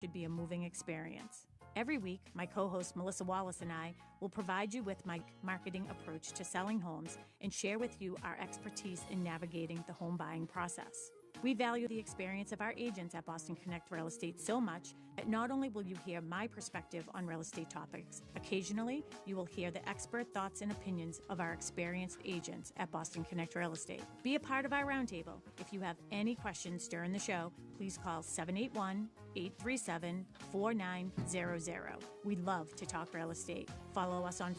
should be a moving experience. Every week, my co-host Melissa Wallace and I will provide you with my marketing approach to selling homes and share with you our expertise in navigating the home buying process. We value the experience of our agents at Boston Connect Real Estate so much that not only will you hear my perspective on real estate topics, occasionally you will hear the expert thoughts and opinions of our experienced agents at Boston Connect Real Estate. Be a part of our roundtable. If you have any questions during the show, please call 781-837-4900. We love to talk real estate. Follow us on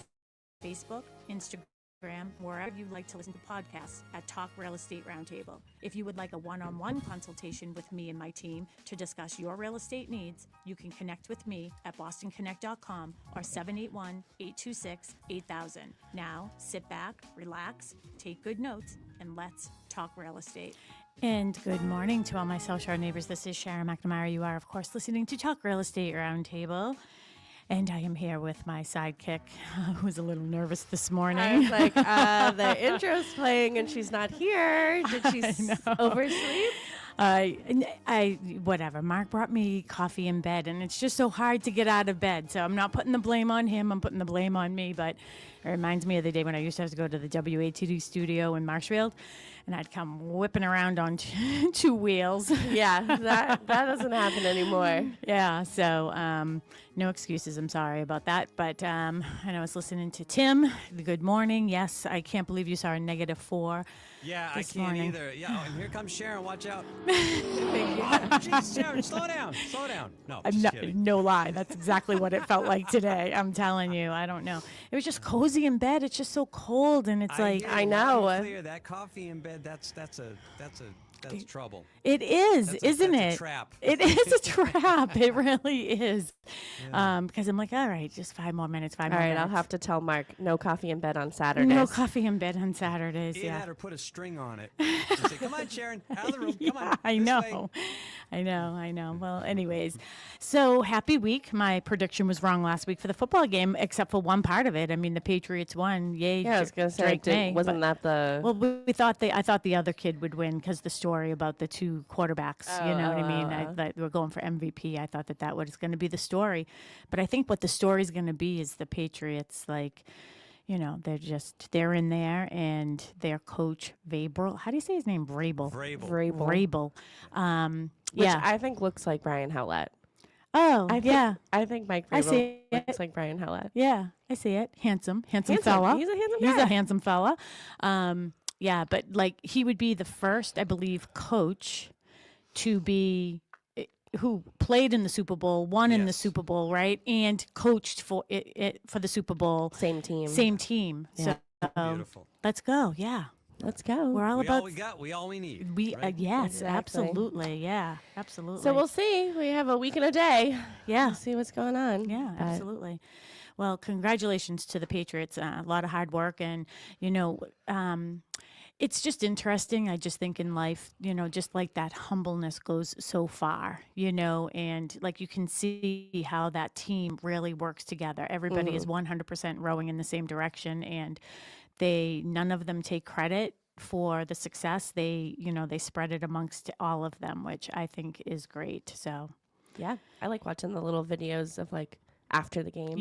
Facebook, Instagram, wherever you like to listen to podcasts at Talk Real Estate Roundtable. If you would like a one-on-one consultation with me and my team to discuss your real estate needs, you can connect with me at bostonconnect.com or 781-826-8000. Now, sit back, relax, take good notes, and let's talk real estate. And good morning to all my South Shore neighbors. This is Sharon McNamara. You are, of course, listening to Talk Real Estate Roundtable. And I am here with my sidekick, who was a little nervous this morning. I was like, the intro's playing and she's not here. Did she oversleep? Whatever. Mark brought me coffee in bed, and it's just so hard to get out of bed. So I'm not putting the blame on him. I'm putting the blame on me. But it reminds me of the day when I used to have to go to the WATD studio in Marshfield, and I'd come whipping around on two wheels. Yeah, that doesn't happen anymore. Yeah, so no excuses. I'm sorry about that. But and I was listening to Tim. Good morning. Yes, I can't believe you saw a -4. Yeah, I can't morning. either. Yeah, and here comes Sharon. Watch out. Yeah. Jeez, Sharon, slow down. Slow down. No, just kidding. No lie. That's exactly what it felt like today. I'm telling you. I don't know. It was just cozy in bed. It's just so cold, and it's like I know. Clear that coffee in bed. That's trouble. It is, isn't it? That's a trap. It is a trap. It really is. Yeah. Because I'm like, all right, just 5 more minutes. All right, I'll have to tell Mark, no coffee in bed on Saturdays. No coffee in bed on Saturdays. Either Yeah. that or put a string on it. And say, come on, Sharon, out of the room. Come on. I this know. way." I know. Well, anyways, so happy week. My prediction was wrong last week for the football game, except for one part of it. I mean, the Patriots won. Yay. Yeah, I was going to say, wasn't that the... Well, I thought the other kid would win because the story about the two quarterbacks, you know what I mean? We're going for MVP. I thought that was going to be the story. But I think what the story is going to be is the Patriots, like, you know, they're in there, and their coach, Vrabel. How do you say his name? Vrabel. Vrabel. Which I think looks like Brian Howlett. Oh, I think Mike Vrabel looks like Brian Howlett. Yeah, I see it. Handsome fella. He's a handsome guy. He's a handsome fella. Yeah, but like he would be the first, I believe, coach to be who played in the Super Bowl, won in the Super Bowl, right, and coached for the Super Bowl. Same team. Yeah. So Beautiful. Let's go. Yeah. Let's go. We're all We about. all we got. We all we need. Yes, Exactly. absolutely. Yeah, absolutely. So we'll see. We have a week and a day. Yeah. We'll see what's going on. Yeah, absolutely. Well, congratulations to the Patriots. A lot of hard work, and you know, it's just interesting. I just think in life, you know, just like that humbleness goes so far, you know, and like you can see how that team really works together. Everybody is 100% rowing in the same direction, and none of them take credit for the success. They spread it amongst all of them, which I think is great. So, yeah, I like watching the little videos of like after the game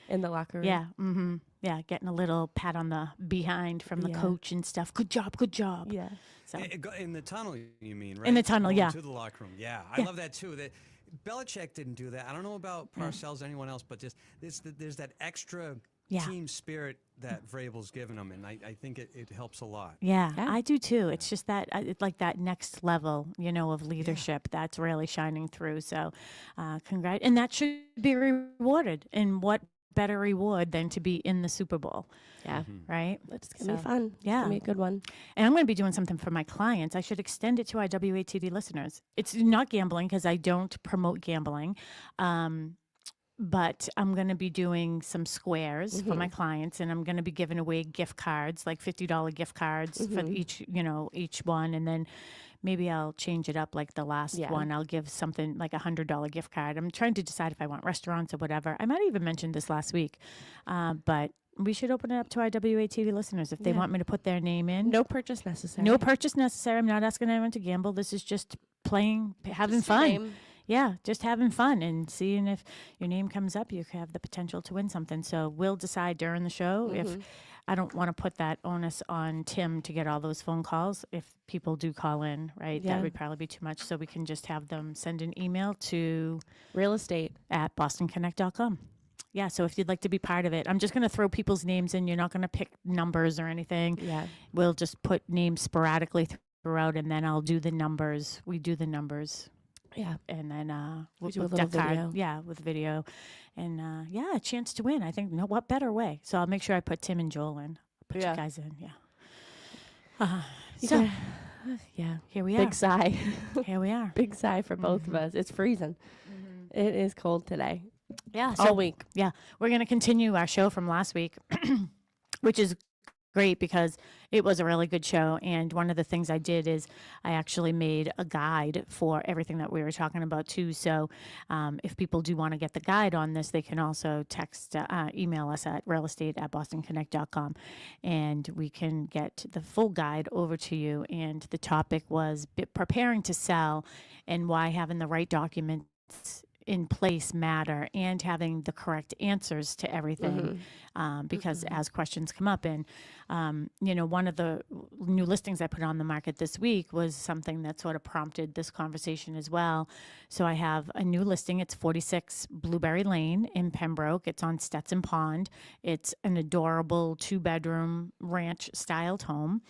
in the locker room. Yeah. Mm-hmm. Yeah. Getting a little pat on the behind from the coach and stuff. Good job. Yeah. So In the tunnel, you mean, right? in the tunnel, Going yeah. To the locker room. Yeah. I love that too. Belichick didn't do that. I don't know about Parcells or anyone else, but just there's that extra team spirit that Vrabel's given them, and I think it helps a lot. Yeah, I do too. It's just that it's like that next level, you know, of leadership that's really shining through. So, congrats, and that should be rewarded. And what better reward than to be in the Super Bowl? Yeah, right. It's gonna be fun. Yeah, it's gonna be a good one. And I'm going to be doing something for my clients. I should extend it to our WATD listeners. It's not gambling because I don't promote gambling. But I'm going to be doing some squares for my clients, and I'm going to be giving away gift cards, like $50 gift cards for each one. And then maybe I'll change it up. Like the last one, I'll give something like $100 gift card. I'm trying to decide if I want restaurants or whatever. I might have even mentioned this last week, but we should open it up to our WATD listeners if they want me to put their name in. No purchase necessary. No purchase necessary. I'm not asking anyone to gamble. This is just playing, having fun. just having fun and seeing if your name comes up, you have the potential to win something. So we'll decide during the show if I don't want to put that onus on Tim to get all those phone calls. If people do call in, right, that would probably be too much. So we can just have them send an email to realestate@bostonconnect.com. Yeah, so if you'd like to be part of it, I'm just going to throw people's names in. You're not going to pick numbers or anything. Yeah. We'll just put names sporadically throughout, and then I'll do the numbers. We do the numbers. Yeah. And then we'll do a little video. Yeah, with video. And a chance to win. I think, what better way? So I'll make sure I put Tim and Joel in. Put you guys in, so, here we are. Big sigh. Here we are. Big sigh for both of us. It's freezing. It is cold today. Yeah. All week. Yeah. We're going to continue our show from last week, which is great because it was a really good show. And one of the things I did is I actually made a guide for everything that we were talking about too. So if people do want to get the guide on this, they can also email us at realestate@bostonconnect.com, and we can get the full guide over to you. And the topic was preparing to sell and why having the right documents in place matter, and having the correct answers to everything, because as questions come up, and one of the new listings I put on the market this week was something that sort of prompted this conversation as well. So I have a new listing. It's 46 Blueberry Lane in Pembroke. It's on Stetson Pond. It's an adorable 2-bedroom ranch-styled home.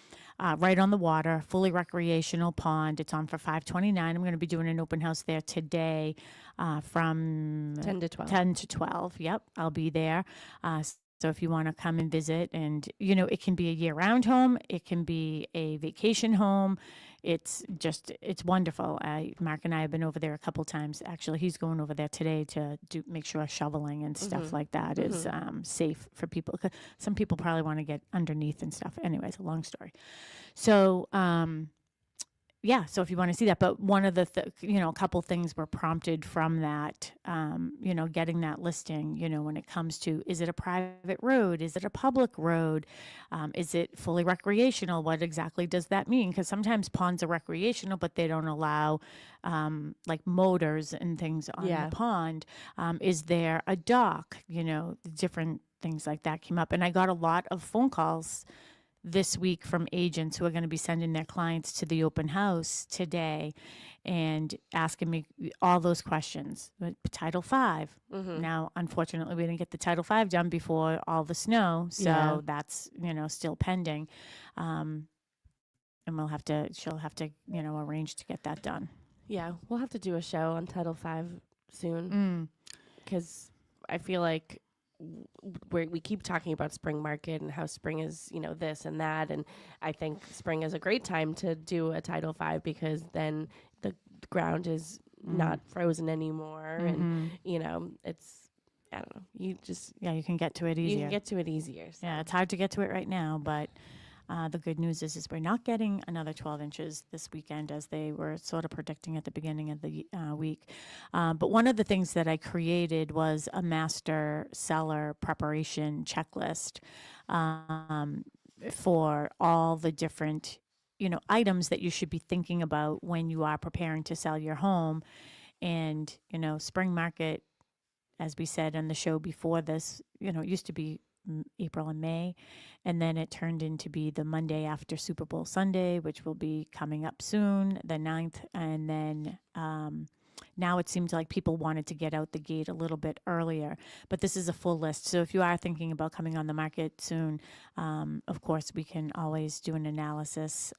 Right on the water, fully recreational pond. It's on for $529. I'm going to be doing an open house there today from 10 to 12. 10 to 12. Yep, I'll be there. So if you want to come and visit, and it can be a year-round home, it can be a vacation home. It's wonderful. Mark and I have been over there a couple times. Actually, he's going over there today to make sure shoveling and stuff like that is safe for people. 'Cause some people probably want to get underneath and stuff. Anyways, a long story. So, so if you want to see that, but one of the, a couple things were prompted from that, getting that listing, when it comes to, is it a private road? Is it a public road? Is it fully recreational? What exactly does that mean? Because sometimes ponds are recreational, but they don't allow like motors and things on the pond. Is there a dock? Different things like that came up. And I got a lot of phone calls this week from agents who are going to be sending their clients to the open house today and asking me all those questions. Title V. Now, unfortunately, we didn't get the Title V done before all the snow, so that's, still pending. And she'll have to, arrange to get that done. Yeah, we'll have to do a show on Title V soon, because I feel like we keep talking about spring market and how spring is, this and that. And I think spring is a great time to do a Title V, because then the ground is not frozen anymore. And, it's, I don't know, you can get to it easier. You can get to it easier. So. Yeah, it's hard to get to it right now, but the good news is we're not getting another 12 inches this weekend, as they were sort of predicting at the beginning of the week. But one of the things that I created was a master seller preparation checklist for all the different, items that you should be thinking about when you are preparing to sell your home. And, spring market, as we said on the show before this, it used to be April and May, and then it turned into be the Monday after Super Bowl Sunday, which will be coming up soon, the 9th, and then now it seems like people wanted to get out the gate a little bit earlier, but this is a full list. So if you are thinking about coming on the market soon, of course, we can always do an analysis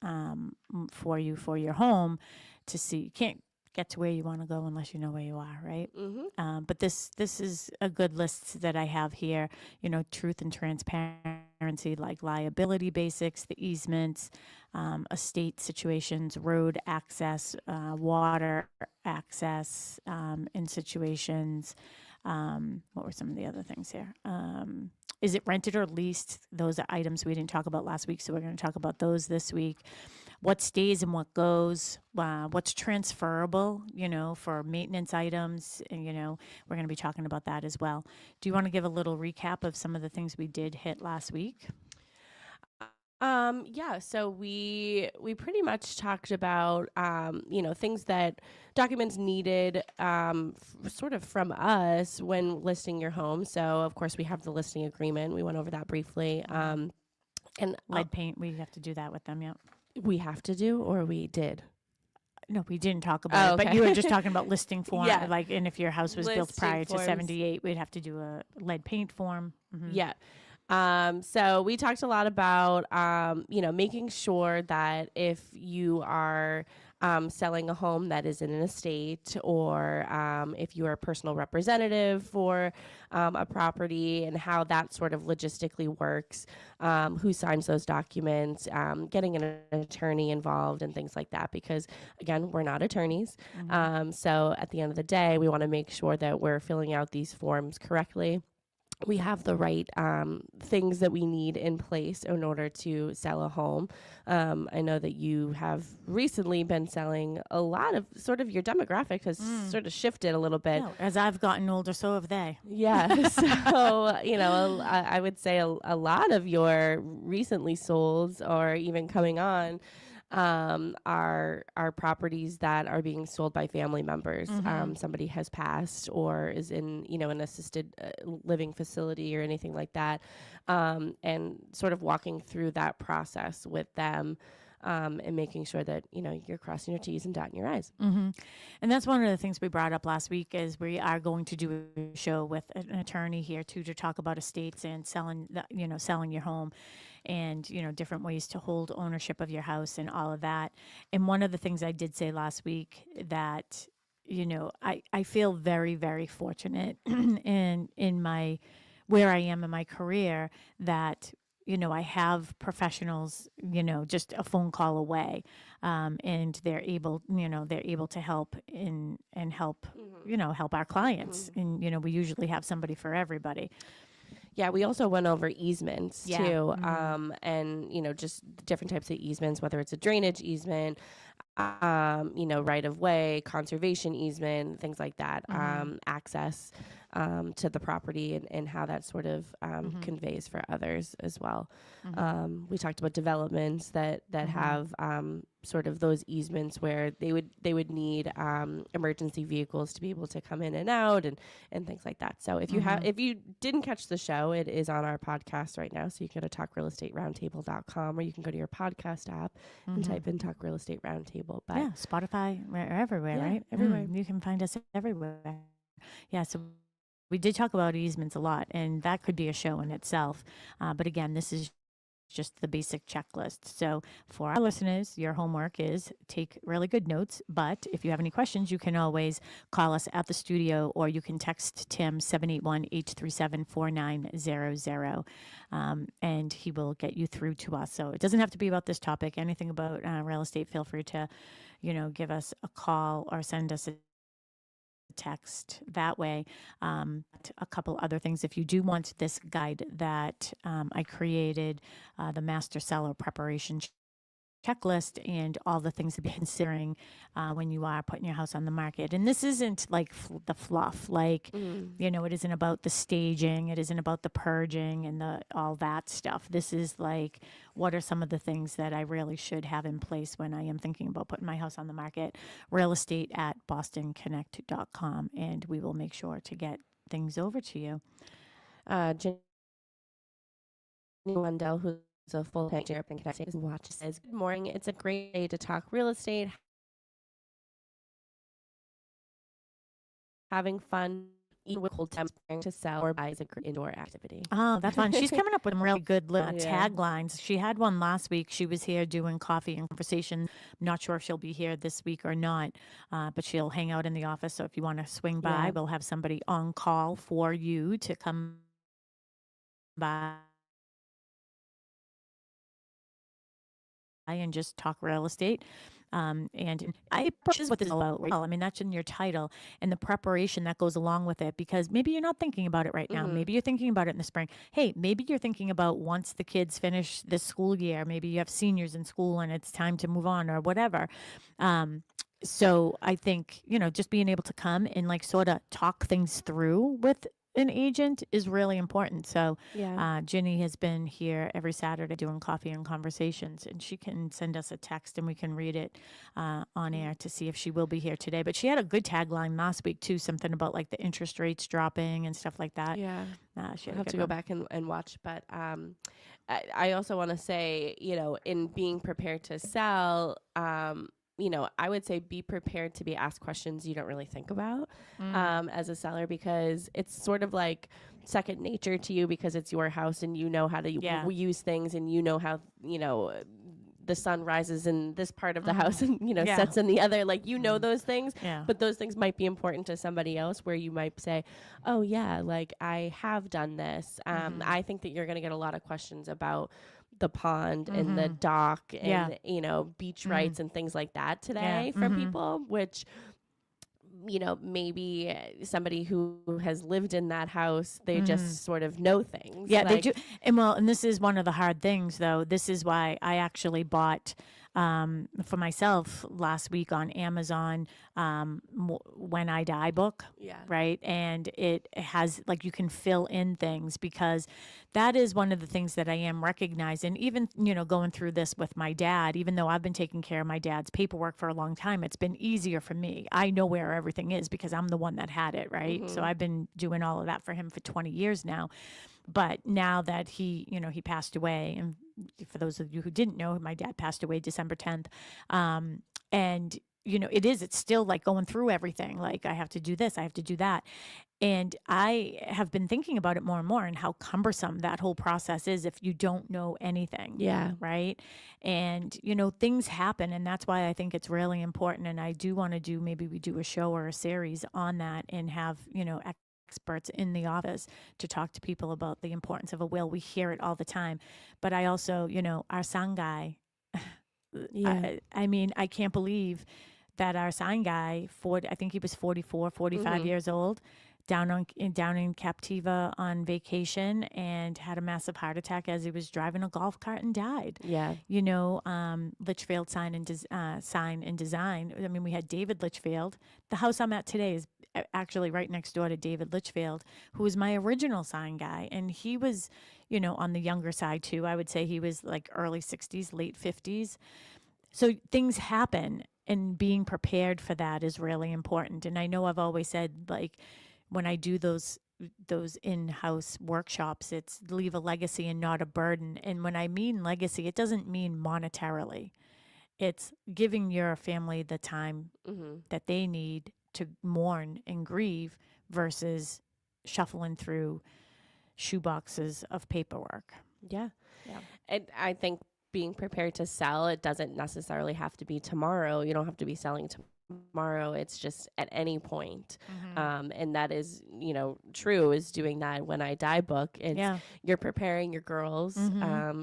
for you for your home to see. You can't get to where you want to go unless you know where you are, right? But this is a good list that I have here. Truth and transparency, like liability basics, the easements, estate situations, road access, water access, in situations. What were some of the other things here? Is it rented or leased? Those are items we didn't talk about last week, so we're going to talk about those this week. What stays and what goes, what's transferable, for maintenance items, and, we're going to be talking about that as well. Do you want to give a little recap of some of the things we did hit last week? Yeah, so we pretty much talked about things that documents needed sort of from us when listing your home. So of course we have the listing agreement. We went over that briefly. And Lead paint, we have to do that with them, yeah. we have to do, or we did. No, we didn't talk about it, but you were just talking about listing form. Yeah. Like, and if your house was built Listing prior forms. to 78, we'd have to do a lead paint form. Yeah. So we talked a lot about, making sure that if you are selling a home that is in an estate, or if you are a personal representative for a property, and how that sort of logistically works, who signs those documents, getting an attorney involved and things like that, because again, we're not attorneys. So at the end of the day, we want to make sure that we're filling out these forms correctly. We have the right things that we need in place in order to sell a home. I know that you have recently been selling a lot of, sort of your demographic has sort of shifted a little bit. No, as I've gotten older, so have they. Yeah. So, I would say a lot of your recently solds, or even coming on, are properties that are being sold by family members. Somebody has passed or is in, an assisted living facility or anything like that. And sort of walking through that process with them, and making sure that, you're crossing your T's and dotting your I's. And that's one of the things we brought up last week, is we are going to do a show with an attorney here too, to talk about estates and selling your home, and, different ways to hold ownership of your house and all of that. And one of the things I did say last week, that, I feel very, very fortunate in my, where I am in my career, that, I have professionals, just a phone call away, and they're able to help and help, help our clients. And, we usually have somebody for everybody. Yeah, we also went over easements too, Mm-hmm. and just different types of easements, whether it's a drainage easement, right of way, conservation easement, things like that, access to the property, and how that sort of conveys for others as well. We talked about developments that have sort of those easements where they would need emergency vehicles to be able to come in and out, and things like that. So if you didn't catch the show, it is on our podcast right now. So you can go to talkrealestateroundtable.com, or you can go to your podcast app and type in Talk Real Estate Roundtable. But yeah, Spotify, we're everywhere, Yeah, right? everywhere. You can find us everywhere. Yeah, so we did talk about easements a lot, and that could be a show in itself. But again, this is just the basic checklist. So for our listeners, your homework is take really good notes. But if you have any questions, you can always call us at the studio, or you can text Tim 781-837-4900. And he will get you through to us. So it doesn't have to be about this topic. Anything about real estate, feel free to, give us a call or send us a text that way. A couple other things. If you do want this guide that I created, the master seller preparation checklist, and all the things to be considering when you are putting your house on the market. And this isn't like the fluff, like, it isn't about the staging. It isn't about the purging and all that stuff. This is like, what are some of the things that I really should have in place when I am thinking about putting my house on the market? Real estate at bostonconnect.com, and we will make sure to get things over to you. Jenny Wendell, who's a full-time Europe and Connect says, "Good morning. It's a great day to talk real estate. Having fun, even with cold temps, to sell or buy is a great indoor activity." Oh, that's fun. She's coming up with some really good taglines. She had one last week. She was here doing coffee and conversation. I'm not sure if she'll be here this week or not, but she'll hang out in the office. So if you want to swing by, we'll have somebody on call for you to come by and just talk real estate. And I approach what this is about. Well, I mean, that's in your title, and the preparation that goes along with it, because maybe you're not thinking about it right now. Maybe you're thinking about it in the spring. Hey, maybe you're thinking about once the kids finish this school year, maybe you have seniors in school and it's time to move on or whatever. So I think, just being able to come and like sort of talk things through with an agent is really important. So Yeah. Ginny has been here every Saturday doing coffee and conversations, and she can send us a text and we can read it on air to see if she will be here today. But she had a good tagline last week too, something about like the interest rates dropping and stuff like that. Yeah. She I'll had a have good to go one. back and watch. But I also want to say, in being prepared to sell, I would say be prepared to be asked questions you don't really think about as a seller, because it's sort of like second nature to you because it's your house and you know how to use things, and you know how, the sun rises in this part of the house and, sets in the other, like, those things, but those things might be important to somebody else where you might say, oh yeah, like I have done this. I think that you're going to get a lot of questions about the pond and the dock and, beach rights and things like that today from people, which, maybe somebody who has lived in that house, they just sort of know things. Yeah, they do. And this is one of the hard things, though. This is why I actually bought for myself last week on Amazon, When I Die book. Yeah. Right. And it has, like, you can fill in things, because that is one of the things that I am recognizing. Even, going through this with my dad, even though I've been taking care of my dad's paperwork for a long time, it's been easier for me. I know where everything is because I'm the one that had it. Right. So I've been doing all of that for him for 20 years now. But now that he passed away, and for those of you who didn't know, my dad passed away December 10th. And, it's still like going through everything. Like, I have to do this, I have to do that. And I have been thinking about it more and more, and how cumbersome that whole process is if you don't know anything. Yeah. Right. And, things happen. And that's why I think it's really important. And I do want to maybe we do a show or a series on that, and have, experts in the office to talk to people about the importance of a will. We hear it all the time. But I also, our sign guy, I mean, I can't believe that our sign guy, I think he was 44, 45 years old, down in Captiva on vacation, and had a massive heart attack as he was driving a golf cart and died. Yeah. Litchfield Sign and Design. I mean, we had David Litchfield. The house I'm at today is actually right next door to David Litchfield, who was my original sign guy. And he was, on the younger side too. I would say he was like early 60s, late 50s. So things happen, and being prepared for that is really important. And I know I've always said, like, when I do those in-house workshops, it's leave a legacy and not a burden. And when I mean legacy, it doesn't mean monetarily. It's giving your family the time that they need to mourn and grieve, versus shuffling through shoeboxes of paperwork. Yeah. And I think being prepared to sell, it doesn't necessarily have to be tomorrow. You don't have to be selling tomorrow. It's just at any point. And that is, true, is doing that When I Die book. It's you're preparing your girls,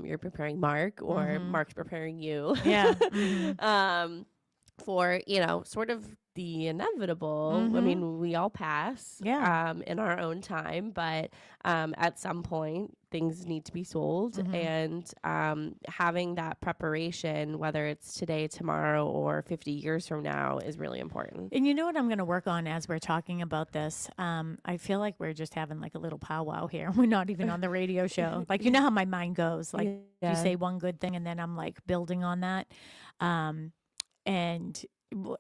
you're preparing Mark, or Mark's preparing you. For, sort of the inevitable. I mean, we all pass in our own time, but at some point things need to be sold, and having that preparation, whether it's today, tomorrow, or 50 years from now, is really important. And you know what I'm going to work on as we're talking about this? I feel like we're just having like a little powwow here. We're not even on the radio show. Like, you know how my mind goes. Like, you say one good thing and then I'm like building on that. And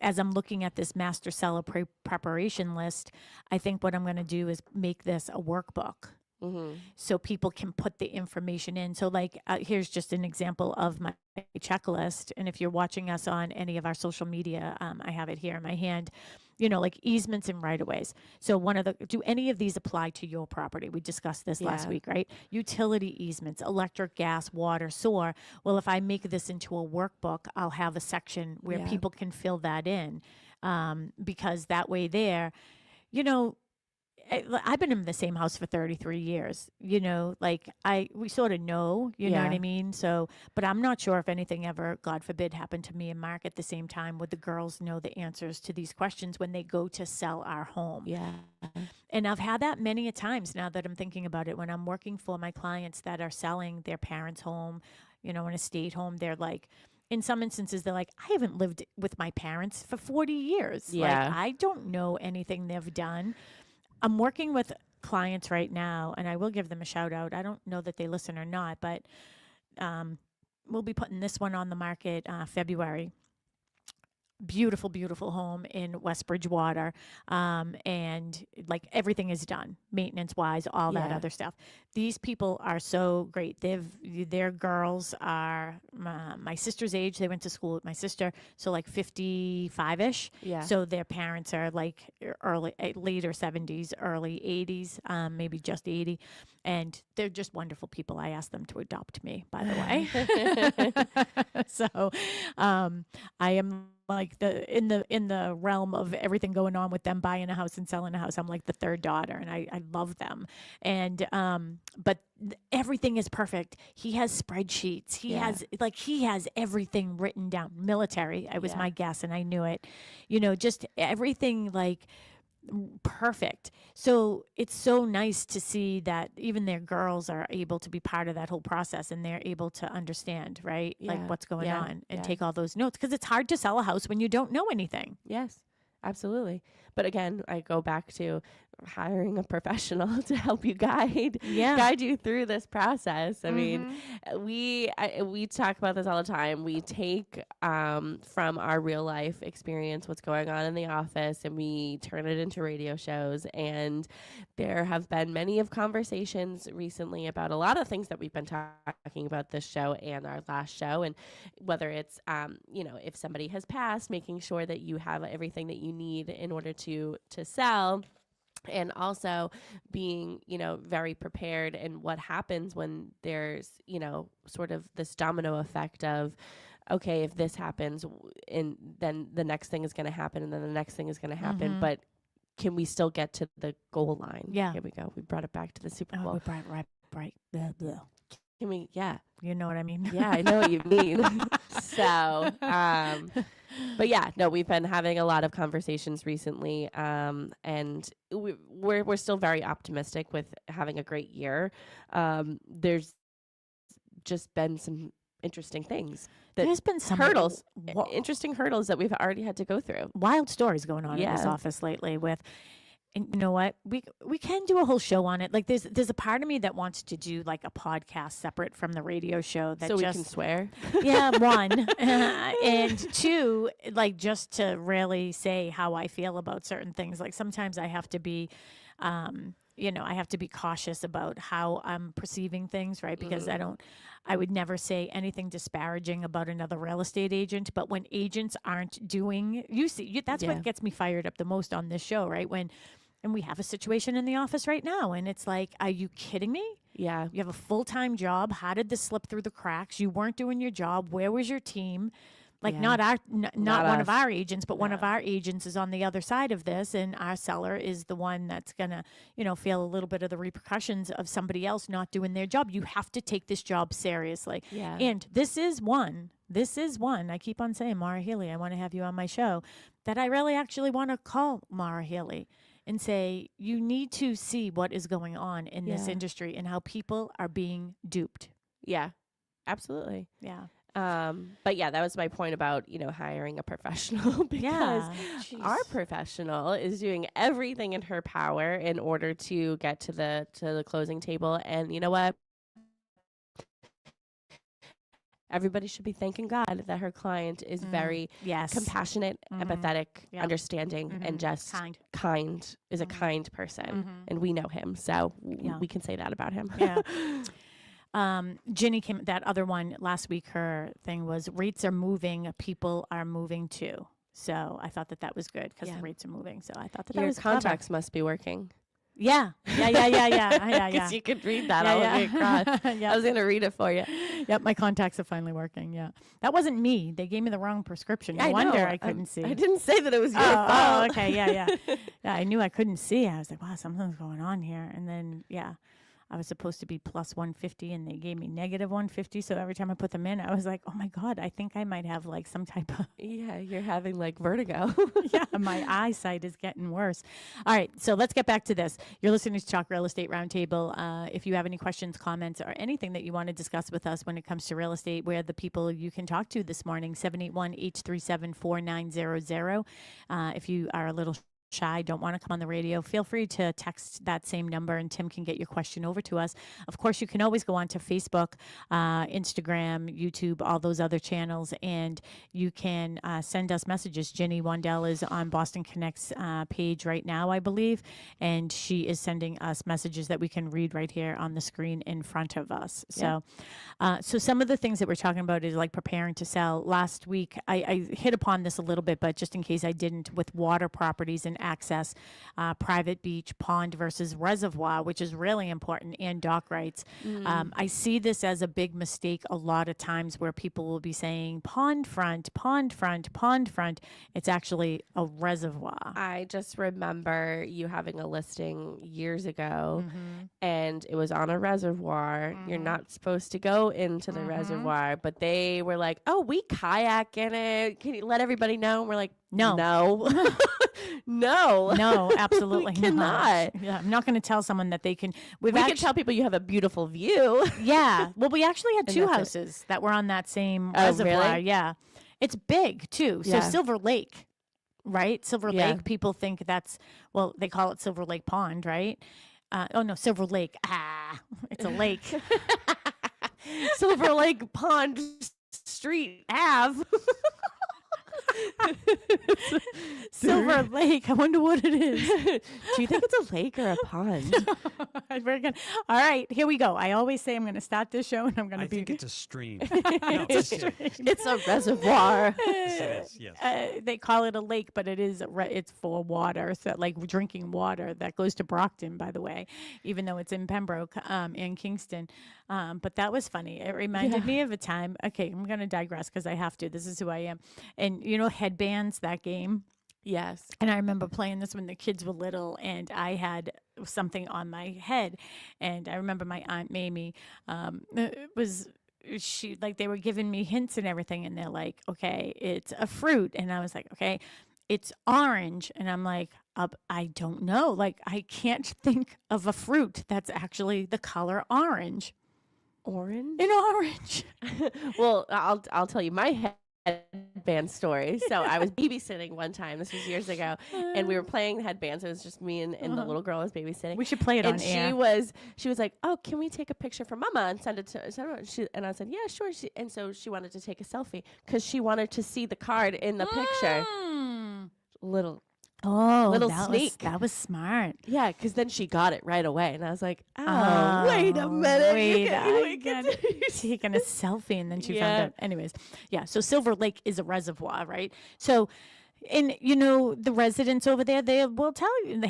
as I'm looking at this master seller preparation list, I think what I'm going to do is make this a workbook. So people can put the information in. So like, here's just an example of my checklist. And if you're watching us on any of our social media, I have it here in my hand, like easements and right-of-ways. So do any of these apply to your property? We discussed this last week, right? Utility easements, electric, gas, water, sewer. Well, if I make this into a workbook, I'll have a section where people can fill that in, because that way there, I've been in the same house for 33 years, like we sort of know, you know what I mean? So, but I'm not sure if anything ever, God forbid, happened to me and Mark at the same time, would the girls know the answers to these questions when they go to sell our home? Yeah. And I've had that many a times now that I'm thinking about it, when I'm working for my clients that are selling their parents' home, an estate home. They're like, in some instances, they're like, I haven't lived with my parents for 40 years. Yeah. Like, I don't know anything they've done. I'm working with clients right now, and I will give them a shout out. I don't know that they listen or not, but we'll be putting this one on the market February. Beautiful, beautiful home in West Bridgewater. And like everything is done maintenance wise, all that other stuff. These people are so great. Their girls are my sister's age. They went to school with my sister. So like 55-ish. Yeah. So their parents are like later 70s, early 80s, maybe just 80. And they're just wonderful people. I asked them to adopt me, by the way. So I am like in the realm of everything going on with them buying a house and selling a house. I'm like the third daughter, and I love them. And but everything is perfect. He has spreadsheets. He has everything written down. Military. I was my guess, and I knew it. Just everything like perfect. So it's so nice to see that even their girls are able to be part of that whole process, and they're able to understand, right? Like what's going on and take all those notes, because it's hard to sell a house when you don't know anything. Yes, absolutely. But again, I go back to hiring a professional to help you guide you through this process. I mean, we talk about this all the time. We take from our real life experience what's going on in the office, and we turn it into radio shows. And there have been many of conversations recently about a lot of things that we've been talking about this show and our last show. And whether it's if somebody has passed, making sure that you have everything that you need in order to sell. And also being, very prepared, and what happens when there's, sort of this domino effect of, okay, if this happens, and then the next thing is going to happen, and then the next thing is going to happen. But can we still get to the goal line? Yeah. Here we go. We brought it back to the Super Bowl. We brought it right. Blah, blah. Can we? Yeah. You know what I mean? Yeah, I know what you mean. So, but yeah, no, we've been having a lot of conversations recently, and we're still very optimistic with having a great year. There's just been some interesting things. There's been some interesting hurdles that we've already had to go through. Wild stories going on in this office lately with. And you know what? We can do a whole show on it. Like there's a part of me that wants to do like a podcast separate from the radio show. That so we can swear. Yeah, one. And two, like just to really say how I feel about certain things. Like sometimes I have to be, I have to be cautious about how I'm perceiving things, right? Because I would never say anything disparaging about another real estate agent. But when agents aren't doing, that's what gets me fired up the most on this show, right? And we have a situation in the office right now, and it's like, are you kidding me? Yeah. You have a full-time job. How did this slip through the cracks? You weren't doing your job. Where was your team? Like not one of our agents, but one of our agents is on the other side of this, and our seller is the one that's gonna, feel a little bit of the repercussions of somebody else not doing their job. You have to take this job seriously. Yeah. And this is one. I keep on saying, Mara Healy, I want to have you on my show, that I really actually want to call Mara Healy and say, you need to see what is going on in this industry and how people are being duped. Yeah, absolutely. Yeah. But yeah, that was my point about, hiring a professional, because our professional is doing everything in her power in order to get to the closing table. And you know what? Everybody should be thanking God that her client is very compassionate, empathetic, understanding, and just kind is a kind person. And we know him. So we can say that about him. Yeah. Ginny came, that other one last week, her thing was rates are moving, people are moving too. So I thought that was good because the rates are moving. So I thought that was contacts clever. must be working. Yeah. Because you could read that all the way across. I was going to read it for you. Yep, my contacts are finally working. Yeah. That wasn't me. They gave me the wrong prescription. No wonder I couldn't see. I didn't say that it was your fault. Oh, okay. Yeah. Yeah, I knew I couldn't see. I was like, wow, something's going on here. And then, I was supposed to be plus 150 and they gave me negative 150. So every time I put them in, I was like, oh my God, I think I might have like some type of. Yeah, you're having like vertigo. Yeah, my eyesight is getting worse. All right, so let's get back to this. You're listening to Talk Real Estate Roundtable. If you have any questions, comments, or anything that you want to discuss with us when it comes to real estate, we're the people you can talk to this morning, 781-837-4900. If you are a little shy, don't want to come on the radio, feel free to text that same number and Tim can get your question over to us. Of course, you can always go on to Facebook, Instagram, YouTube, all those other channels, and you can send us messages. Jenny Wandell is on Boston Connect's page right now, I believe, and she is sending us messages that we can read right here on the screen in front of us. So, so some of the things that we're talking about is like preparing to sell. Last week, I hit upon this a little bit, but just in case I didn't, with water properties and access, private beach, pond versus reservoir, which is really important, and dock rights. I see this as a big mistake a lot of times where people will be saying pond front, pond front, pond front. It's actually a reservoir. I just remember you having a listing years ago and it was on a reservoir. You're not supposed to go into the reservoir, but they were like, oh, we kayak in it. Can you let everybody know? And we're like, no. No, absolutely cannot. Yeah, I'm not going to tell someone that they can. We can tell people you have a beautiful view. Yeah. Well, we actually had two houses that were on that same reservoir. Really? Yeah. It's big too. So Silver Lake, right? Silver Lake, people think that's, well, they call it Silver Lake Pond, right? Oh no, Silver Lake. It's a lake. Silver Lake Pond Street Ave. Silver Lake. I wonder what it is. Do you think it's a lake or a pond? Very good. All right, here we go. I always say I'm going to start this show, and I'm going to I think it's a stream. It's a reservoir. Yes, it is, yes. They call it a lake, but it is it's for water, so like drinking water that goes to Brockton, by the way, even though it's in Pembroke and Kingston. But that was funny. It reminded me of a time. Okay, I'm going to digress because I have to. This is who I am. And you know, Headbands, that game. Yes. And I remember playing this when the kids were little, and I had something on my head. And I remember my Aunt Mamie they were giving me hints and everything, and they're like, okay, it's a fruit. And I was like, okay, it's orange. And I'm like, I don't know. Like, I can't think of a fruit that's actually the color orange. Orange? An orange. Well, I'll tell you my headband story. So I was babysitting one time. This was years ago, and we were playing headbands. It was just me and the little girl I was babysitting. We should play it on air. And she was like, "Oh, can we take a picture for Mama and send it to?" And I said, "Yeah, sure." And so she wanted to take a selfie because she wanted to see the card in the picture. Little sneak. That was smart. Yeah, because then she got it right away, and I was like, "Oh, wait a minute! I got taking a selfie, and then she found out." Anyways, yeah. So Silver Lake is a reservoir, right? So, and you know, the residents over there, they will tell you,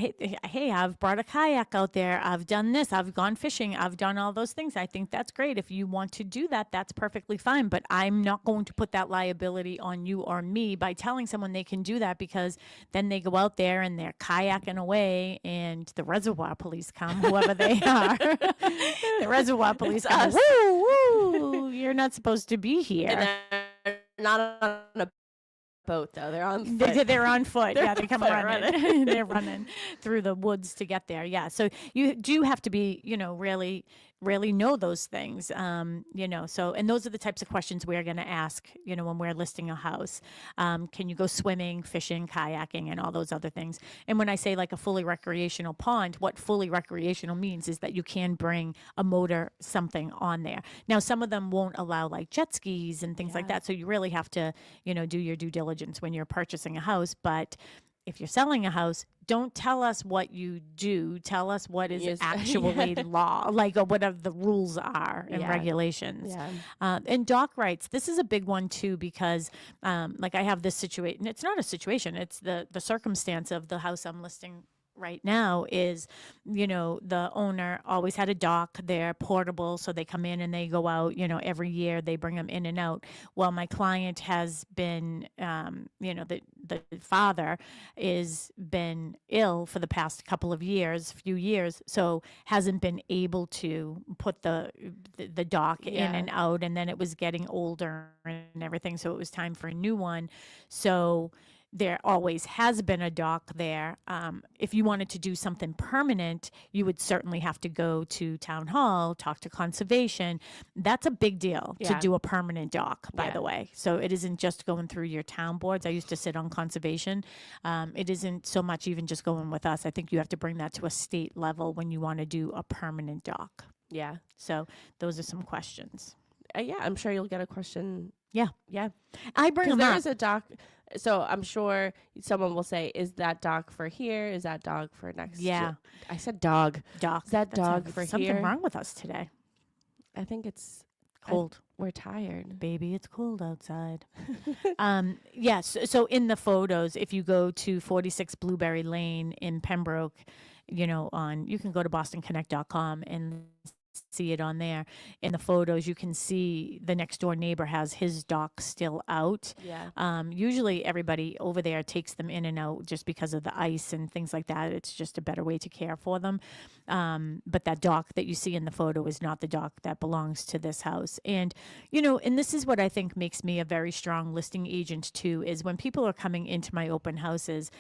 hey, I've brought a kayak out there. I've done this. I've gone fishing. I've done all those things. I think that's great. If you want to do that, that's perfectly fine. But I'm not going to put that liability on you or me by telling someone they can do that, because then they go out there and they're kayaking away and the reservoir police come, whoever they are. The reservoir police come, woo, woo, you're not supposed to be here. And they're not on a boat, though. They're on foot. They're on foot. They come running. They're running through the woods to get there. Yeah. So you do have to be, really know those things. So, and those are the types of questions we're going to ask, when we're listing a house. Can you go swimming, fishing, kayaking, and all those other things? And when I say like a fully recreational pond, what fully recreational means is that you can bring a motor, something on there. Now, some of them won't allow like jet skis and things like that. So you really have to, do your due diligence when you're purchasing a house. But if you're selling a house, don't tell us what you do. Tell us what is actually law, like whatever the rules are and regulations. Yeah. And dock rights. This is a big one too, because like I have this situation. It's not a situation. It's the circumstance of the house I'm listing right now is, the owner always had a dock. They're portable, so they come in and they go out, every year they bring them in and out. Well, my client has been, the father is been ill for the past few years, so hasn't been able to put the dock in and out, and then it was getting older and everything, so it was time for a new one. So there always has been a dock there. If you wanted to do something permanent, you would certainly have to go to town hall, talk to conservation. That's a big deal to do a permanent dock, by the way. So it isn't just going through your town boards. I used to sit on conservation. It isn't so much even just going with us. I think you have to bring that to a state level when you want to do a permanent dock. Yeah. So those are some questions. Yeah, I'm sure you'll get a question. Yeah. Yeah. I bring them there up. is a dock. So I'm sure someone will say, is that dog for here? Is that dog for next year? I said dog. Dog. Is that dog for something here? Something wrong with us today. I think it's cold. We're tired. Baby, it's cold outside. Yes. So in the photos, if you go to 46 Blueberry Lane in Pembroke, you can go to bostonconnect.com and see it on there. In the photos, you can see the next door neighbor has his dock still out. Yeah. Usually everybody over there takes them in and out just because of the ice and things like that. It's just a better way to care for them. But that dock that you see in the photo is not the dock that belongs to this house. And, and this is what I think makes me a very strong listing agent too, is when people are coming into my open houses,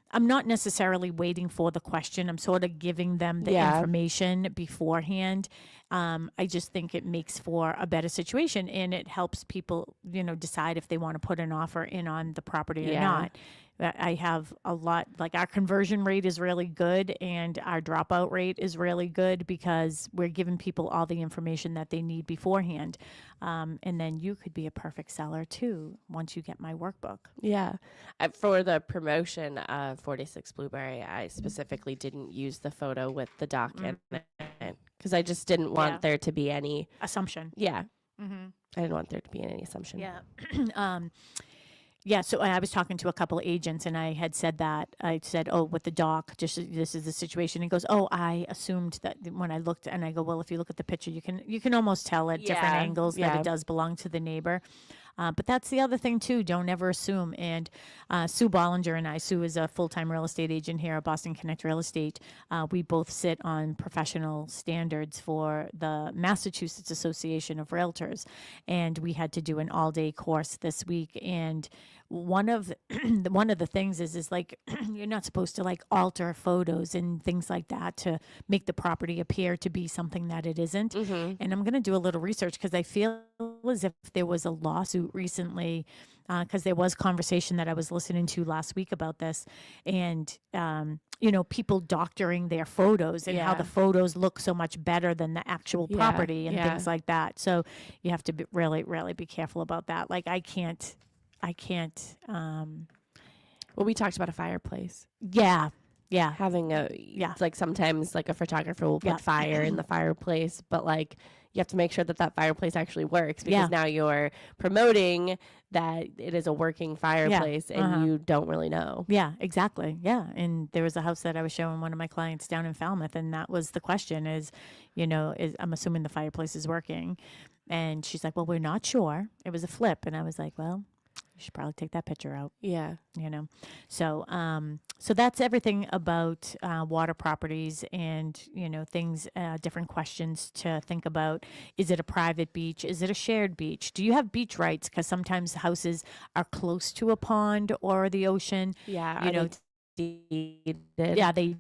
I'm not necessarily waiting for the question. I'm sort of giving them the information beforehand. I just think it makes for a better situation, and it helps people, decide if they want to put an offer in on the property or not. I have a lot, like our conversion rate is really good and our dropout rate is really good because we're giving people all the information that they need beforehand. And then you could be a perfect seller too once you get my workbook. Yeah. For the promotion of 46 Blueberry, I specifically didn't use the photo with the dock in it because I just didn't want there to be any assumption. Yeah. Mm-hmm. I didn't want there to be any assumption. Yeah. Yeah, so I was talking to a couple of agents, and I had said that. I said, with the dock, just this is the situation. And he goes, I assumed that when I looked, and I go, well, if you look at the picture, you can almost tell at different angles that it does belong to the neighbor. But that's the other thing, too. Don't ever assume. And Sue Bollinger and I, Sue is a full-time real estate agent here at Boston Connect Real Estate. We both sit on professional standards for the Massachusetts Association of Realtors. And we had to do an all-day course this week. And one of the things is like you're not supposed to like alter photos and things like that to make the property appear to be something that it isn't. Mm-hmm. And I'm going to do a little research because I feel as if there was a lawsuit recently because there was conversation that I was listening to last week about this, and people doctoring their photos and how the photos look so much better than the actual property and things like that. So you have to be really, really be careful about that. Like I can't. Well, we talked about a fireplace. Yeah. Having it's like sometimes like a photographer will put fire in the fireplace, but like you have to make sure that fireplace actually works because now you're promoting that it is a working fireplace and you don't really know. Yeah, exactly. Yeah. And there was a house that I was showing one of my clients down in Falmouth, and that was the question is, I'm assuming the fireplace is working. And she's like, well, we're not sure. It was a flip. And I was like, well, you should probably take that picture out. Yeah. So that's everything about water properties and, things, different questions to think about. Is it a private beach? Is it a shared beach? Do you have beach rights? Because sometimes houses are close to a pond or the ocean. Yeah. They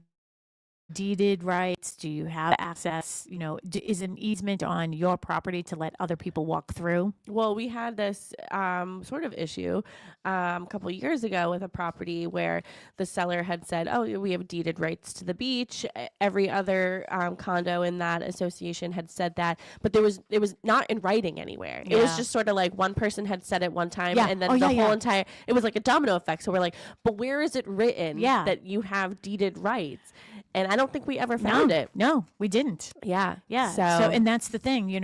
deeded rights? Do you have access? Is an easement on your property to let other people walk through? Well, we had this sort of issue a couple of years ago with a property where the seller had said, we have deeded rights to the beach. Every other condo in that association had said that, but it was not in writing anywhere. It was just sort of like one person had said it one time and then the whole entire, it was like a domino effect. So we're like, but where is it written that you have deeded rights? And I don't think we ever found it. No, we didn't. Yeah. So, and that's the thing,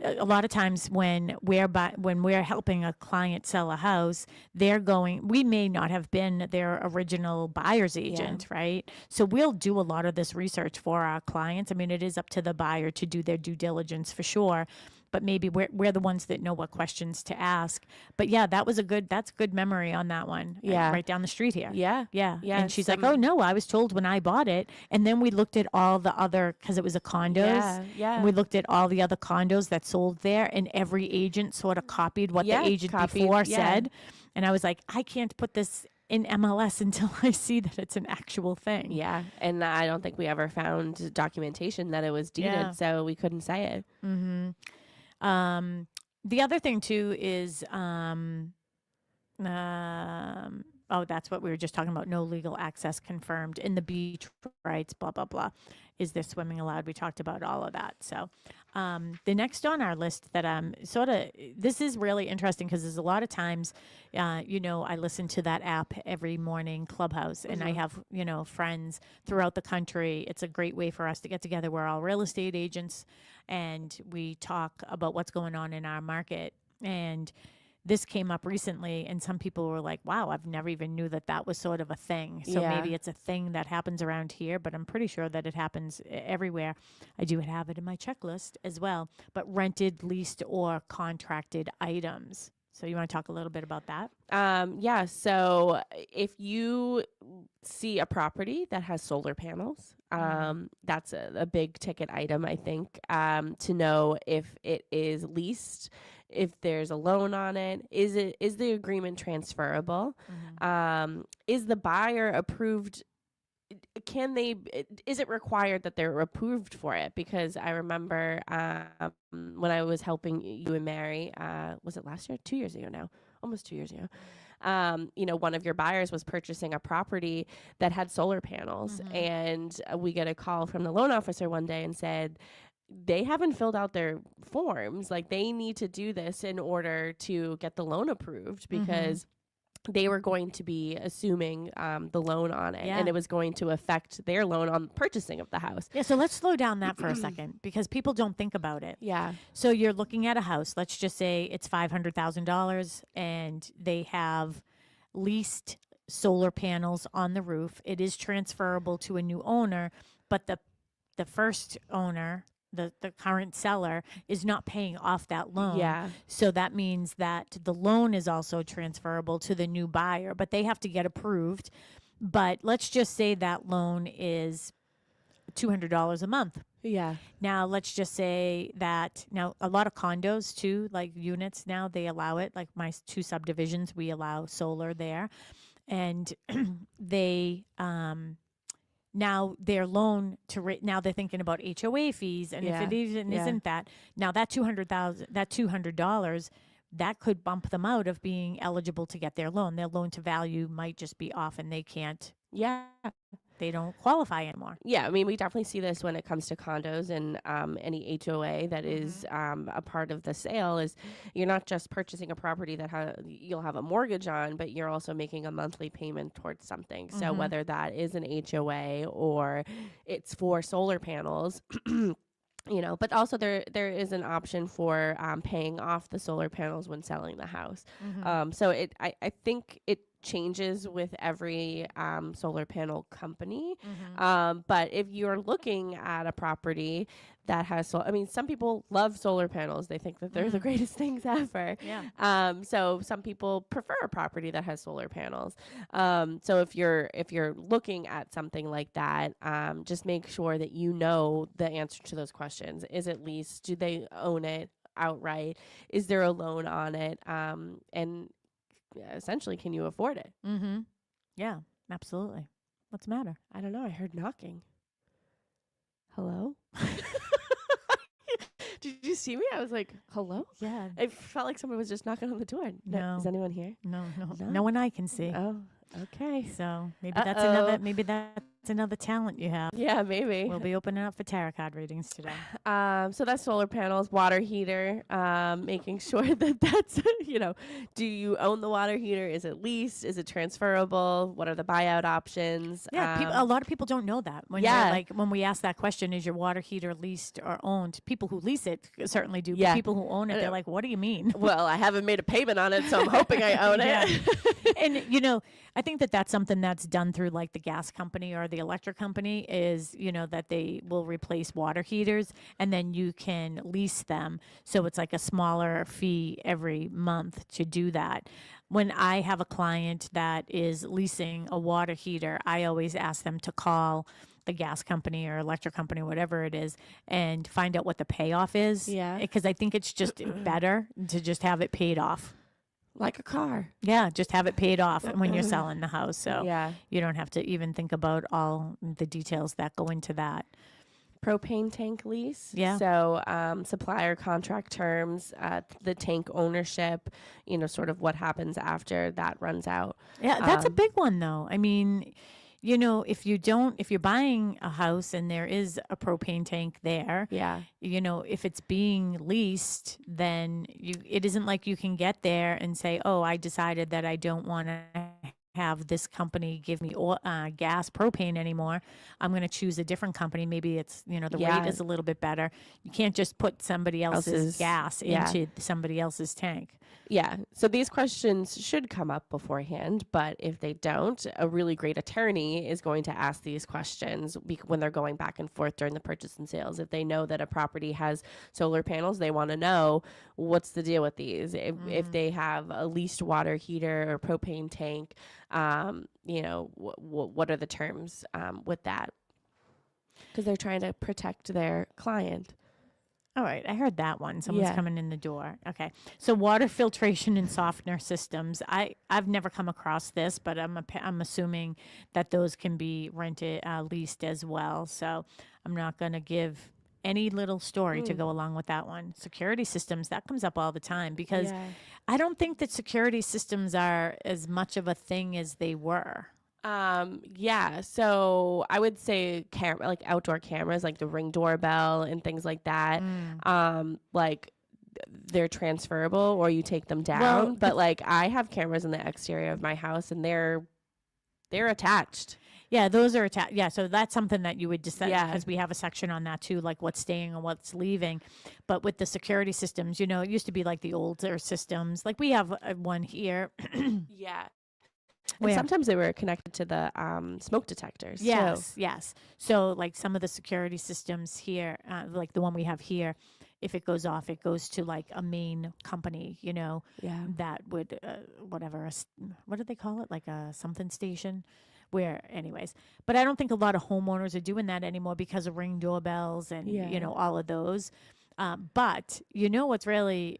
a lot of times when we're helping a client sell a house, we may not have been their original buyer's agent, right? So we'll do a lot of this research for our clients. I mean, it is up to the buyer to do their due diligence for sure. But maybe we're the ones that know what questions to ask. But that's good memory on that one. Yeah. Right down the street here. Yeah. And she's like, oh no, I was told when I bought it. And then we looked at all the other, because it was a condos. Yeah. And we looked at all the other condos that sold there, and every agent sort of copied what the agent before said. And I was like, I can't put this in MLS until I see that it's an actual thing. Yeah. And I don't think we ever found documentation that it was deeded, Yeah. so we couldn't say it. Mm-hmm. The other thing too is, oh, that's what we were just talking about. No legal access confirmed in the beach rights, blah, blah, blah. Is there swimming allowed? We talked about all of that. So the next on our list that this is really interesting because there's a lot of times, I listen to that app every morning, Clubhouse, and I have, friends throughout the country. It's a great way for us to get together. We're all real estate agents and we talk about what's going on in our market. And this came up recently and some people were like, wow, I've never even knew that was sort of a thing. So maybe it's a thing that happens around here, but I'm pretty sure that it happens everywhere. I do have it in my checklist as well, but rented, leased, or contracted items. So you want to talk a little bit about that? Yeah. So if you see a property that has solar panels, that's a big ticket item, I think, to know if it is leased, if there's a loan on it, is the agreement transferable? Is the buyer approved? Is it required that they're approved for it? Because I remember when I was helping you and Mary, was it last year? 2 years ago now, almost 2 years ago. One of your buyers was purchasing a property that had solar panels, and we get a call from the loan officer one day and said, they haven't filled out their forms. Like, they need to do this in order to get the loan approved because they were going to be assuming the loan on it, and it was going to affect their loan on purchasing of the house. Yeah, so let's slow down that for a second because people don't think about it. Yeah. So you're looking at a house. Let's just say it's $500,000 and they have leased solar panels on the roof. It is transferable to a new owner, but the first owner, the current seller, is not paying off that loan. Yeah. So that means that the loan is also transferable to the new buyer, but they have to get approved. But let's just say that loan is $200 a month. Yeah. Now, let's just say that now a lot of condos too, like units now, they allow it. Like my 2 subdivisions, we allow solar there. And they, now their loan now they're thinking about HOA fees, and if it even isn't that, now that $200, that could bump them out of being eligible to get their loan. Their loan to value might just be off, and they can't. Yeah. They don't qualify anymore. Yeah, I mean, we definitely see this when it comes to condos and any HOA that is a part of the sale. Is you're not just purchasing a property that you'll have a mortgage on, but you're also making a monthly payment towards something. So whether that is an HOA or it's for solar panels, but also there is an option for paying off the solar panels when selling the house. So I think it changes with every solar panel company. But if you're looking at a property that has some people love solar panels. They think that they're the greatest things ever. Yeah. So some people prefer a property that has solar panels. So if you're looking at something like that, just make sure that you know the answer to those questions. Is it leased? Do they own it outright? Is there a loan on it? And essentially, can you afford it? Yeah, absolutely. What's the matter? I don't know. I heard knocking. Hello? Did you see me? I was like, hello? Yeah. I felt like someone was just knocking on the door. No. Is anyone here? No. No one I can see. Oh, okay. So maybe that's another talent you have. Yeah, maybe. We'll be opening up for tarot card readings today. So that's solar panels, water heater, making sure that that's, do you own the water heater? Is it leased? Is it transferable? What are the buyout options? Yeah, a lot of people don't know that. When we ask that question, is your water heater leased or owned? People who lease it certainly do, but people who own it, they're like, what do you mean? Well, I haven't made a payment on it, so I'm hoping I own it. And, I think that's something that's done through like the gas company or the electric company is, that they will replace water heaters and then you can lease them. So it's like a smaller fee every month to do that. When I have a client that is leasing a water heater, I always ask them to call the gas company or electric company, whatever it is, and find out what the payoff is. Yeah. Because I think it's just better to just have it paid off. Like a car. Yeah, just have it paid off when you're selling the house. So Yeah. you don't have to even think about all the details that go into that. Propane tank lease. Yeah. So supplier contract terms, the tank ownership, sort of what happens after that runs out. Yeah, that's a big one though. I mean, if you're buying a house and there is a propane tank there, Yeah. If it's being leased, then it isn't like you can get there and say, oh, I decided that I don't want to have this company give me gas propane anymore. I'm going to choose a different company. Maybe it's, the rate is a little bit better. You can't just put somebody else's gas into somebody else's tank. Yeah. So these questions should come up beforehand, but if they don't, a really great attorney is going to ask these questions when they're going back and forth during the purchase and sales. If they know that a property has solar panels, they want to know what's the deal with these. If they have a leased water heater or propane tank, what are the terms with that? Because they're trying to protect their client. All right, I heard that one. Someone's coming in the door. Okay, so water filtration and softener systems. I've never come across this, but I'm assuming that those can be rented, leased as well. So I'm not going to give any little story to go along with that one. Security systems, that comes up all the time because I don't think that security systems are as much of a thing as they were. So I would say like outdoor cameras, like the Ring doorbell and things like that. Like they're transferable or you take them down. Well, but like I have cameras in the exterior of my house and they're attached. Yeah, those are attached. Yeah, so that's something that you would decide because we have a section on that too, like what's staying and what's leaving. But with the security systems, it used to be like the older systems. Like we have one here. Yeah. And sometimes they were connected to the smoke detectors. Yes, yes. So like some of the security systems here, like the one we have here, if it goes off, it goes to like a main company, that would, what do they call it? Like a something station anyways. But I don't think a lot of homeowners are doing that anymore because of Ring doorbells and, all of those. But what's really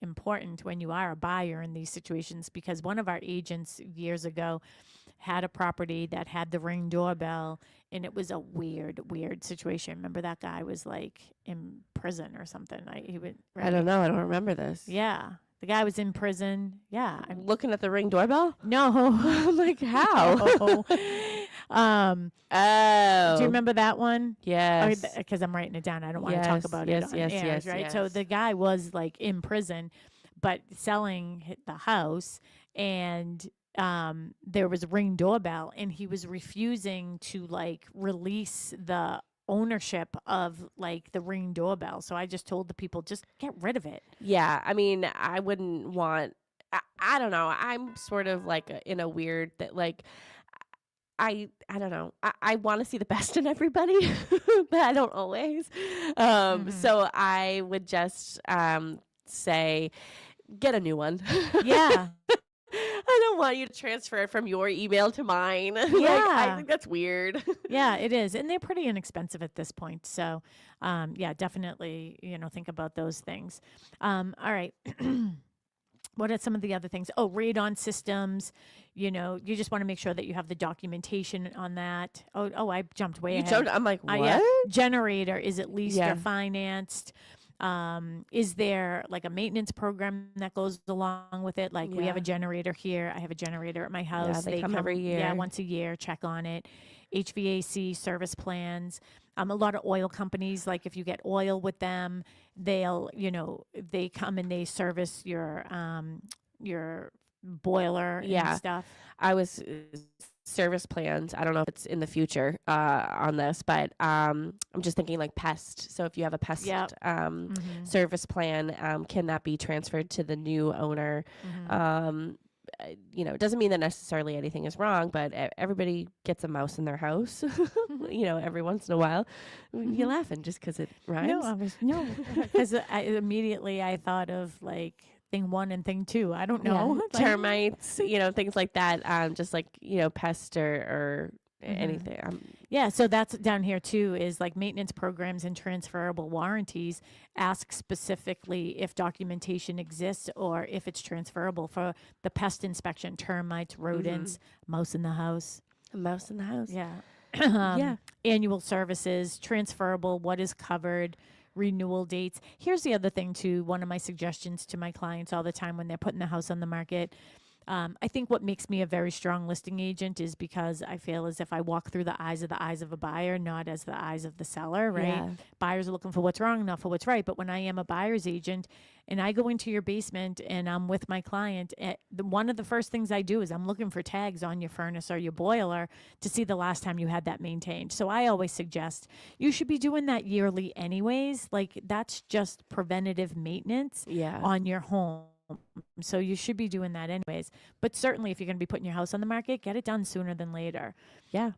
important when you are a buyer in these situations, because one of our agents years ago had a property that had the Ring doorbell and it was a weird situation. Remember that guy was like in prison or something. I don't know. I don't remember this. Yeah. The guy was in prison. Yeah. I'm looking at the Ring doorbell? No. I'm like, how? No. Oh. Do you remember that one? Yes. Because I'm writing it down. I don't want to talk about it on air, right? Yes. So the guy was like in prison, but selling the house, and there was a Ring doorbell, and he was refusing to like release the ownership of like the Ring doorbell. So I just told the people, just get rid of it. Yeah. I mean, I wouldn't want, I don't know. I'm sort of like in a weird that like, I don't know. I want to see the best in everybody, but I don't always. So I would just say, get a new one. Yeah. I don't want you to transfer it from your email to mine. Yeah. I think that's weird. Yeah, it is. And they're pretty inexpensive at this point. So, definitely, think about those things. All right. What are some of the other things? Oh, radon systems. You just want to make sure that you have the documentation on that. Oh, I jumped way ahead. I'm like, what? Yeah. Generator, is it leased or financed? Is there like a maintenance program that goes along with it? Like we have a generator here. I have a generator at my house. Yeah, they come every year. Yeah, once a year, check on it. HVAC service plans. A lot of oil companies, like if you get oil with them, they'll, they come and they service your boiler and stuff. I was service plans. I don't know if it's in the future on this, but I'm just thinking like pest. So if you have a pest service plan, can that be transferred to the new owner? It doesn't mean that necessarily anything is wrong, but everybody gets a mouse in their house, every once in a while. You're laughing just because it rhymes. No, because immediately I thought of like thing 1 and thing 2. I don't know. Yeah. Termites, things like that. Just like, pest or anything. Yeah, so that's down here too, is like maintenance programs and transferable warranties. Ask specifically if documentation exists or if it's transferable for the pest inspection, termites, rodents, mouse in the house. A mouse in the house. Yeah. Yeah. Annual services, transferable, what is covered, renewal dates. Here's the other thing too, one of my suggestions to my clients all the time when they're putting the house on the market. I think what makes me a very strong listing agent is because I feel as if I walk through the eyes of a buyer, not as the eyes of the seller, right? Yeah. Buyers are looking for what's wrong, not for what's right. But when I am a buyer's agent and I go into your basement and I'm with my client, one of the first things I do is I'm looking for tags on your furnace or your boiler to see the last time you had that maintained. So I always suggest you should be doing that yearly anyways. Like that's just preventative maintenance on your home. So you should be doing that anyways. But certainly if you're going to be putting your house on the market, get it done sooner than later. Yeah.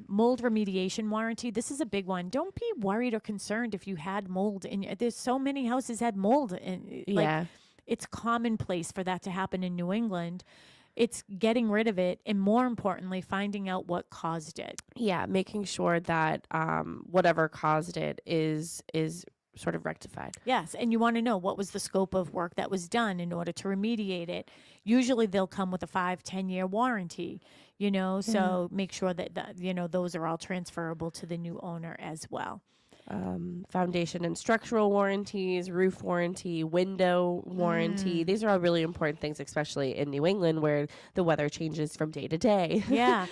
Mold remediation warranty. This is a big one. Don't be worried or concerned if you had mold. There's so many houses had mold. It's commonplace for that to happen in New England. It's getting rid of it and more importantly, finding out what caused it. Yeah. Making sure that whatever caused it is sort of rectified. Yes, and you want to know what was the scope of work that was done in order to remediate it. Usually they'll come with a 5-10 year warranty, so make sure that, those are all transferable to the new owner as well. Foundation and structural warranties, roof warranty, window warranty. These are all really important things, especially in New England where the weather changes from day to day. Yeah.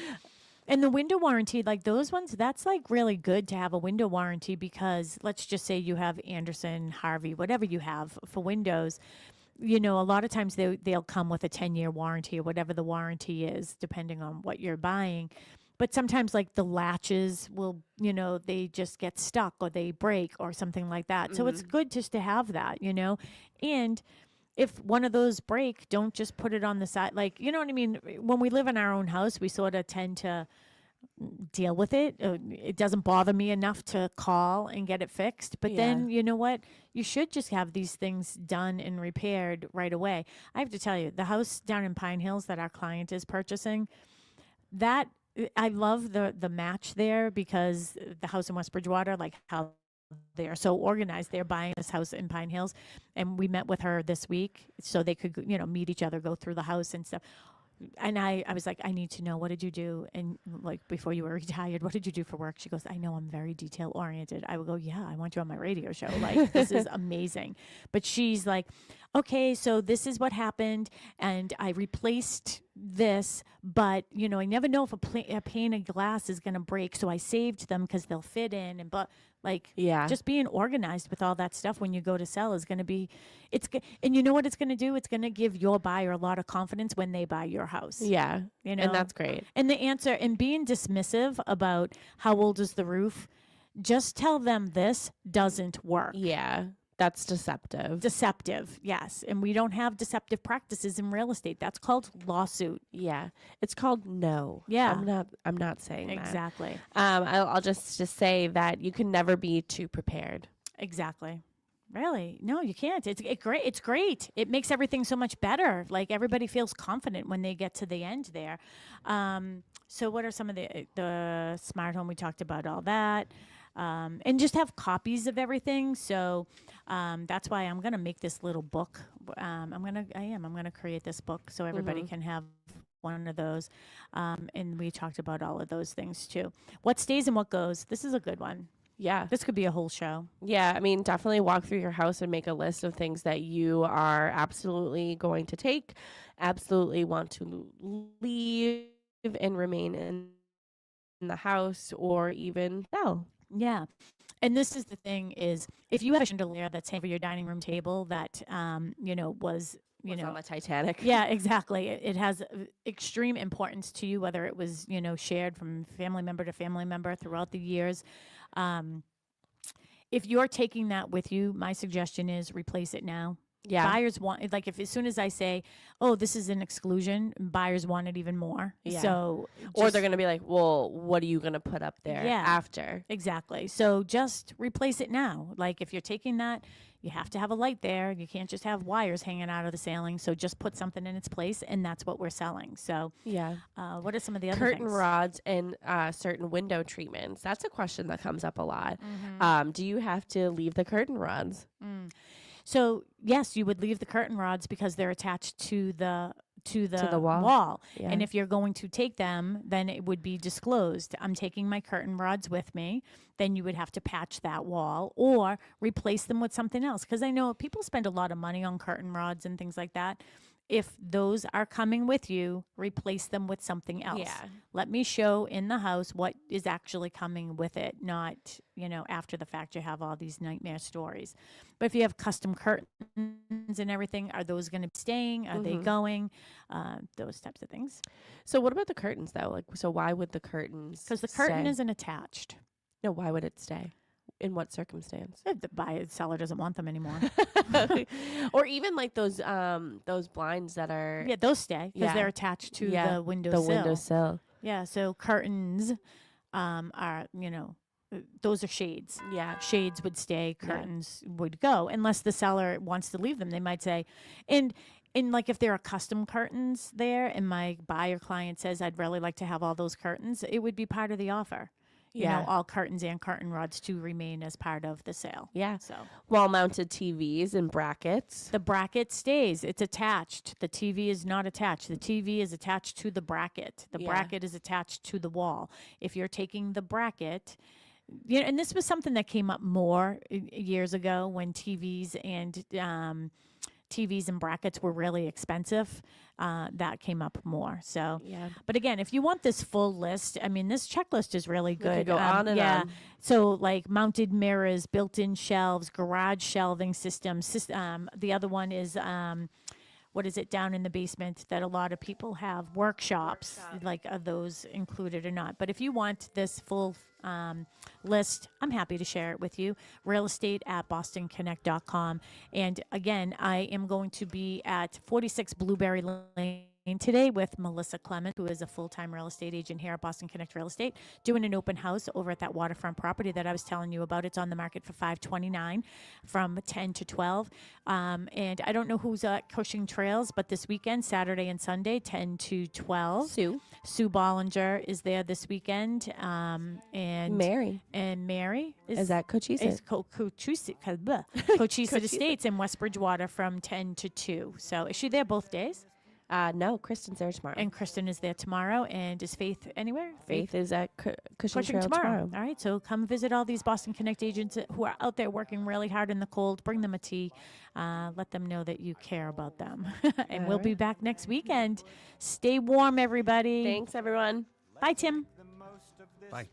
And the window warranty, like those ones, that's like really good to have a window warranty because let's just say you have Anderson, Harvey, whatever you have for windows, a lot of times they'll come with a 10-year warranty or whatever the warranty is, depending on what you're buying. But sometimes like the latches will, they just get stuck or they break or something like that. So it's good just to have that, and if one of those break, don't just put it on the side. Like, you know what I mean? When we live in our own house, we sort of tend to deal with it. It doesn't bother me enough to call and get it fixed. But then, you know what? You should just have these things done and repaired right away. I have to tell you, the house down in Pine Hills that our client is purchasing, that I love the match there because the house in West Bridgewater, like how they're so organized. They're buying this house in Pine Hills, and we met with her this week so they could, meet each other, go through the house and stuff. And I was like, I need to know, what did you do? And like, before you were retired, what did you do for work? She goes, I know I'm very detail oriented. I would go, yeah, I want you on my radio show. Like, this is amazing. But she's like, okay, so this is what happened. And I replaced this, but I never know if a pane of glass is going to break. So I saved them because they'll fit in. And, just being organized with all that stuff when you go to sell is going to be, and you know what it's going to do? It's going to give your buyer a lot of confidence when they buy your house. Yeah. And that's great. And the answer, and being dismissive about how old is the roof, just tell them this doesn't work. Yeah. That's deceptive. Deceptive, yes. And we don't have deceptive practices in real estate. That's called lawsuit. Yeah. It's called no. Yeah. I'm not saying that. Exactly. I'll just say that you can never be too prepared. Exactly. Really? No, you can't. It's great. It's great. It makes everything so much better. Like everybody feels confident when they get to the end there. So what are some of the smart home? We talked about all that. And just have copies of everything. So that's why I'm going to make this little book. I'm going to create this book so everybody can have one of those. And we talked about all of those things too. What stays and what goes. This is a good one. Yeah. This could be a whole show. Yeah. I mean, definitely walk through your house and make a list of things that you are absolutely going to take, absolutely want to leave and remain in the house or even sell. Yeah. And this is the thing is, if you have a chandelier that's over your dining room table that, was on the Titanic. Yeah, exactly. It has extreme importance to you, whether it was, shared from family member to family member throughout the years. If you're taking that with you, my suggestion is replace it now. Yeah. Buyers want, like, if as soon as I say, oh, this is an exclusion, buyers want it even more. Yeah. So, or they're going to be like, well, what are you going to put up there after? Exactly. So just replace it now. Like, if you're taking that, you have to have a light there. You can't just have wires hanging out of the ceiling. So just put something in its place, and that's what we're selling. So yeah. What are some of the other curtain things? rods and certain window treatments? That's a question that comes up a lot. Do you have to leave the curtain rods? So yes, you would leave the curtain rods because they're attached to the wall. Yeah. And if you're going to take them, then it would be disclosed. I'm taking my curtain rods with me. Then you would have to patch that wall or replace them with something else. Because I know people spend a lot of money on curtain rods and things like that. If those are coming with you, replace them with something else. Yeah. Let me show in the house what is actually coming with it, not, after the fact you have all these nightmare stories. But if you have custom curtains and everything, are those going to be staying? Are they going? Those types of things. So what about the curtains, though? Like, so why would the curtains Because the curtain stay? isn't attached. No, why would it stay? In what circumstance? If the seller doesn't want them anymore. Or even like those blinds that are Those stay because they're attached to the windowsill. The windowsill. Yeah, so curtains are, those are shades. Yeah. Shades would stay, curtains would go, unless the seller wants to leave them. They might say, and like if there are custom curtains there and my buyer client says, I'd really like to have all those curtains, it would be part of the offer. All curtains and curtain rods to remain as part of the sale. Yeah. So wall-mounted TVs and brackets. the bracket stays. It's attached. The TV is not attached. The TV is attached to the bracket. The bracket is attached to the wall. If you're taking the bracket, and this was something that came up more years ago when TVs and brackets were really expensive. That came up more. So, but again, if you want this full list, I mean, this checklist is really good. We could go on and on. So like mounted mirrors, built-in shelves, garage shelving systems. The other one is, what is it down in the basement that a lot of people have? Workshops. Like, are those included or not? But if you want this full list, I'm happy to share it with you. Real estate at bostonconnect.com. And again, I am going to be at 46 Blueberry Lane today with Melissa Clement, who is a full-time real estate agent here at Boston Connect Real Estate, doing an open house over at that waterfront property that I was telling you about. It's on the market for $529 from 10 to 12. And I don't know who's at Cushing Trails, but this weekend, Saturday and Sunday, 10 to 12. Sue Bollinger is there this weekend. And Mary is at Cochise. Cochise Estates in West Bridgewater from 10 to 2. So is she there both days? No, Kristen's there tomorrow. And Kristen is there tomorrow. And is Faith anywhere? Faith is at Cushing Trail tomorrow. All right, so come visit all these Boston Connect agents who are out there working really hard in the cold. Bring them a tea. Let them know that you care about them. And we'll be back next weekend. Stay warm, everybody. Thanks, everyone. Bye, Tim. Bye.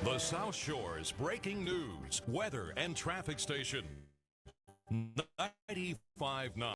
The South Shore's breaking news, weather, and traffic station. 95.9